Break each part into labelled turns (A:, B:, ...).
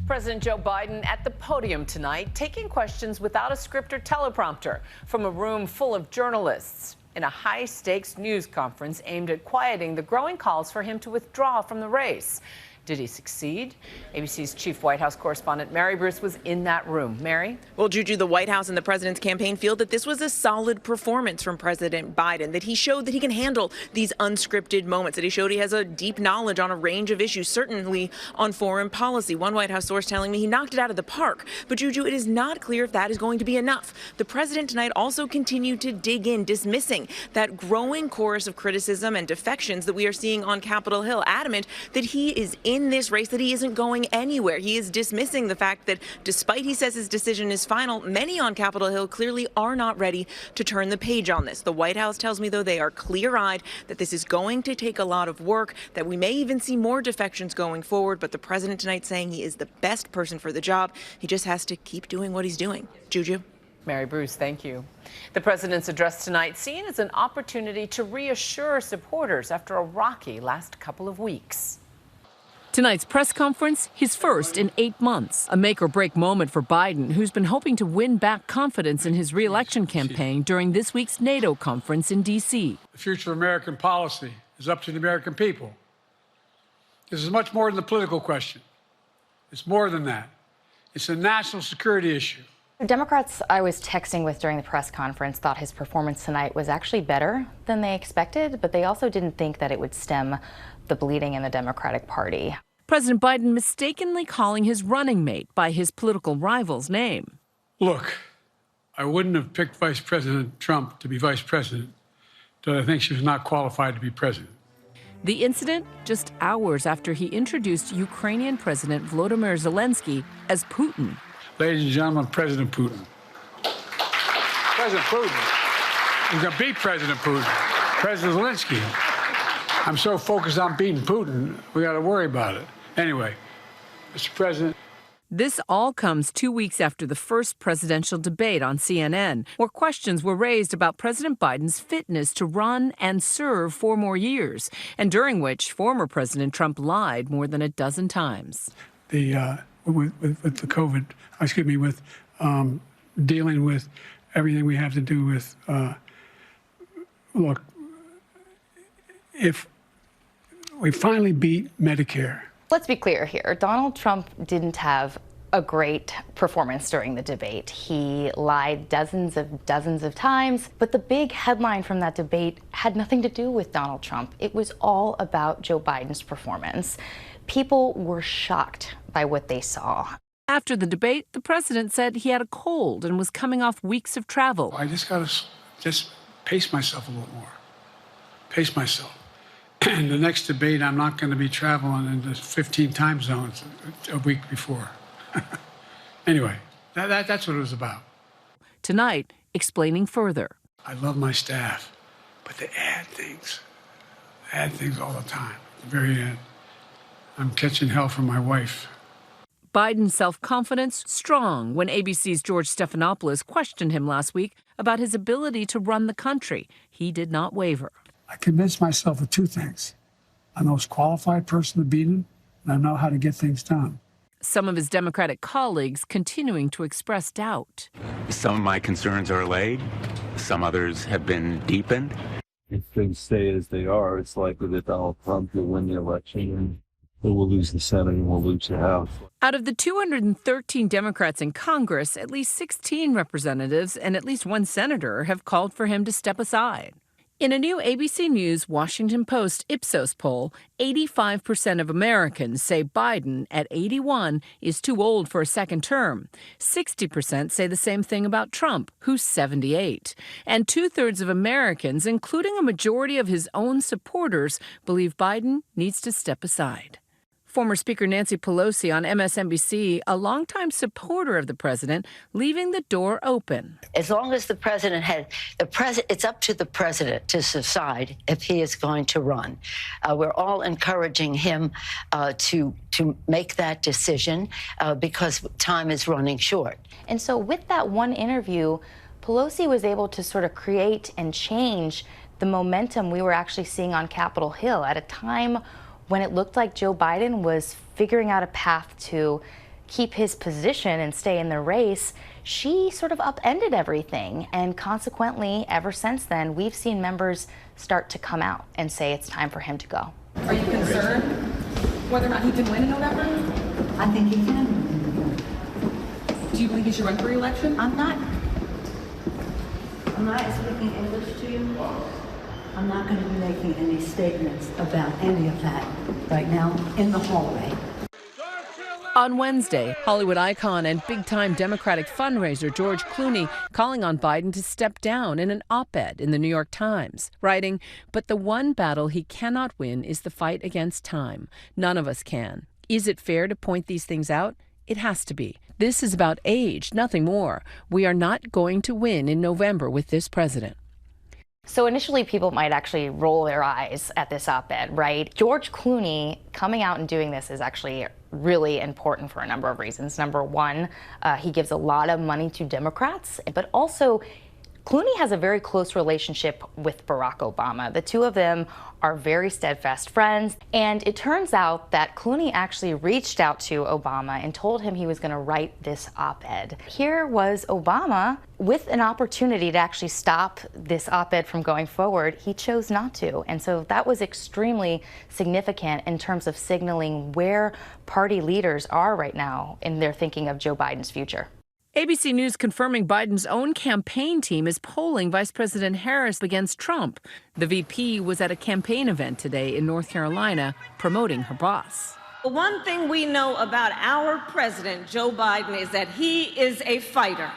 A: President Joe Biden at the podium tonight, taking questions without a script or teleprompter from a room full of journalists in a high-stakes news conference aimed at quieting the growing calls for him to withdraw from the race. Did he succeed? ABC's chief White House correspondent Mary Bruce was in that room. Mary?
B: Well, Juju, the White House and the president's campaign feel that this was a solid performance from President Biden, that he showed that he can handle these unscripted moments, that he showed he has a deep knowledge on a range of issues, certainly on foreign policy. One White House source telling me he knocked it out of the park. But, Juju, it is not clear if that is going to be enough. The president tonight also continued to dig in, dismissing that growing chorus of criticism and defections that we are seeing on Capitol Hill, adamant that he is in this race, that he isn't going anywhere. He is dismissing the fact that despite he says his decision is final, many on Capitol Hill clearly are not ready to turn the page on this. The White House tells me, though, they are clear-eyed that this is going to take a lot of work, that we may even see more defections going forward, but the president tonight saying he is the best person for the job. He just has to keep doing what he's doing. Juju?
A: Mary Bruce, thank you. The president's address tonight seen as an opportunity to reassure supporters after a rocky last couple of weeks.
C: Tonight's press conference, his first in 8 months. A make-or-break moment for Biden, who's been hoping to win back confidence in his re-election campaign during this week's NATO conference in D.C.
D: The future of American policy is up to the American people. This is much more than a political question. It's more than that. It's a national security issue.
E: Democrats I was texting with during the press conference thought his performance tonight was actually better than they expected, but they also didn't think that it would stem the bleeding in the Democratic Party.
C: President Biden mistakenly calling his running mate by his political rival's name.
D: Look, I wouldn't have picked Vice President Trump to be vice president, but I think she was not qualified to be president.
C: The incident just hours after he introduced Ukrainian President Volodymyr Zelensky as Putin.
D: Ladies and gentlemen, President Putin. President Putin. We're going to beat President Putin. President Zelensky. I'm so focused on beating Putin, we got to worry about it. Anyway, Mr. President.
C: This all comes 2 weeks after the first presidential debate on CNN, where questions were raised about President Biden's fitness to run and serve 4 more years, and during which former President Trump lied more than a dozen times.
D: With the COVID, with dealing with everything we have to do with, look, if we finally beat Medicare.
E: Let's be clear here. Donald Trump didn't have a great performance during the debate. He lied dozens of times, but the big headline from that debate had nothing to do with Donald Trump. It was all about Joe Biden's performance. People were shocked by what they saw.
C: After the debate, the president said he had a cold and was coming off weeks of travel.
D: I just got to pace myself a little more. Pace myself. And the next debate, I'm not going to be traveling into 15 time zones a week before. Anyway, that's what it was about.
C: Tonight, explaining further.
D: I love my staff, but they add things all the time. At the very end, I'm catching hell from my wife.
C: Biden's self-confidence strong when ABC's George Stephanopoulos questioned him last week about his ability to run the country. He did not waver.
D: I convinced myself of 2 things. I'm the most qualified person to beat him, and I know how to get things done.
C: Some of his Democratic colleagues continuing to express doubt.
F: Some of my concerns are allayed. Some others have been deepened.
G: If things stay as they are, it's likely that Donald Trump will win the election and we'll lose the Senate and we'll lose the House.
C: Out of the 213 Democrats in Congress, at least 16 representatives and at least 1 senator have called for him to step aside. In a new ABC News Washington Post Ipsos poll, 85% of Americans say Biden, at 81, is too old for a second term. 60% say the same thing about Trump, who's 78. And 2/3 of Americans, including a majority of his own supporters, believe Biden needs to step aside. Former Speaker Nancy Pelosi on MSNBC, a longtime supporter of the president, leaving the door open.
H: As long as the president it's up to the president to decide if he is going to run. We're all encouraging him to make that decision because time is running short.
E: And so with that one interview, Pelosi was able to sort of create and change the momentum we were actually seeing on Capitol Hill at a time when it looked like Joe Biden was figuring out a path to keep his position and stay in the race, she sort of upended everything. And consequently, ever since then, we've seen members start to come out and say it's time for him to go.
I: Are you concerned whether or not he can win in November?
J: I think he can.
I: Do you believe he should run for re-election?
J: I'm not speaking English to you. I'm not going to be making any statements about any of that right now in the hallway.
C: On Wednesday, Hollywood icon and big-time Democratic fundraiser George Clooney calling on Biden to step down in an op-ed in the New York Times, writing, "But the one battle he cannot win is the fight against time. None of us can. Is it fair to point these things out? It has to be. This is about age, nothing more. We are not going to win in November with this president."
E: So initially, people might actually roll their eyes at this op-ed, right? George Clooney coming out and doing this is actually really important for a number of reasons. Number one, he gives a lot of money to Democrats, but also Clooney has a very close relationship with Barack Obama. The two of them are very steadfast friends, and it turns out that Clooney actually reached out to Obama and told him he was going to write this op-ed. Here was Obama with an opportunity to actually stop this op-ed from going forward. He chose not to, and so that was extremely significant in terms of signaling where party leaders are right now in their thinking of Joe Biden's future.
C: ABC News confirming Biden's own campaign team is polling Vice President Harris against Trump. The VP was at a campaign event today in North Carolina promoting her boss.
K: The one thing we know about our president, Joe Biden, is that he is a fighter.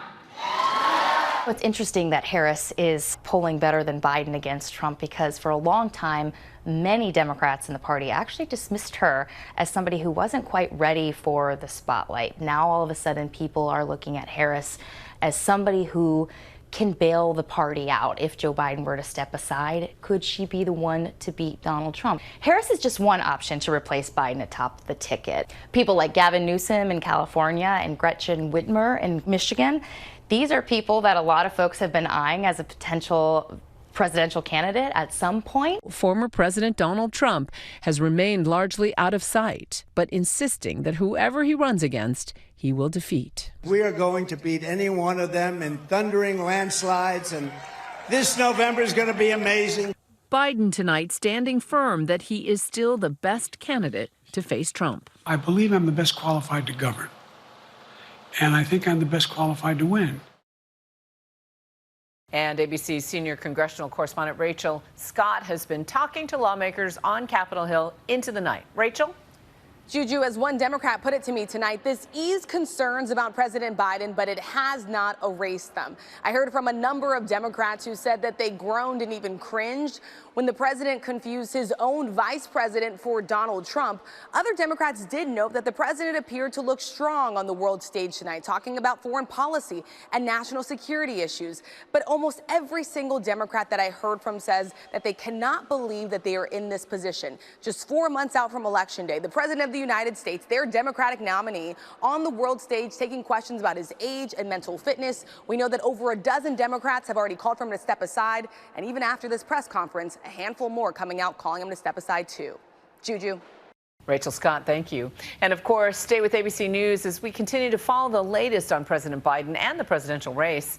E: It's interesting that Harris is polling better than Biden against Trump because for a long time, many Democrats in the party actually dismissed her as somebody who wasn't quite ready for the spotlight. Now, all of a sudden, people are looking at Harris as somebody who can bail the party out. If Joe Biden were to step aside, could she be the one to beat Donald Trump? Harris is just one option to replace Biden atop the ticket. People like Gavin Newsom in California and Gretchen Whitmer in Michigan, these are people that a lot of folks have been eyeing as a potential presidential candidate at some point.
C: Former President Donald Trump has remained largely out of sight, but insisting that whoever he runs against, he will defeat.
L: We are going to beat any one of them in thundering landslides, and this November is going to be amazing.
C: Biden tonight standing firm that he is still the best candidate to face Trump.
D: I believe I'm the best qualified to govern, and I think I'm the best qualified to win.
A: And ABC's senior congressional correspondent Rachel Scott has been talking to lawmakers on Capitol Hill into the night. Rachel?
M: Juju, as one Democrat put it to me tonight, this eased concerns about President Biden, but it has not erased them. I heard from a number of Democrats who said that they groaned and even cringed when the president confused his own vice president for Donald Trump. Other Democrats did note that the president appeared to look strong on the world stage tonight, talking about foreign policy and national security issues. But almost every single Democrat that I heard from says that they cannot believe that they are in this position. Just 4 months out from Election Day, the president of the United States, their Democratic nominee, on the world stage taking questions about his age and mental fitness. We know that over a dozen Democrats have already called for him to step aside. And even after this press conference, a handful more coming out calling him to step aside too. Juju.
A: Rachel Scott, thank you. And of course, stay with ABC News as we continue to follow the latest on President Biden and the presidential race.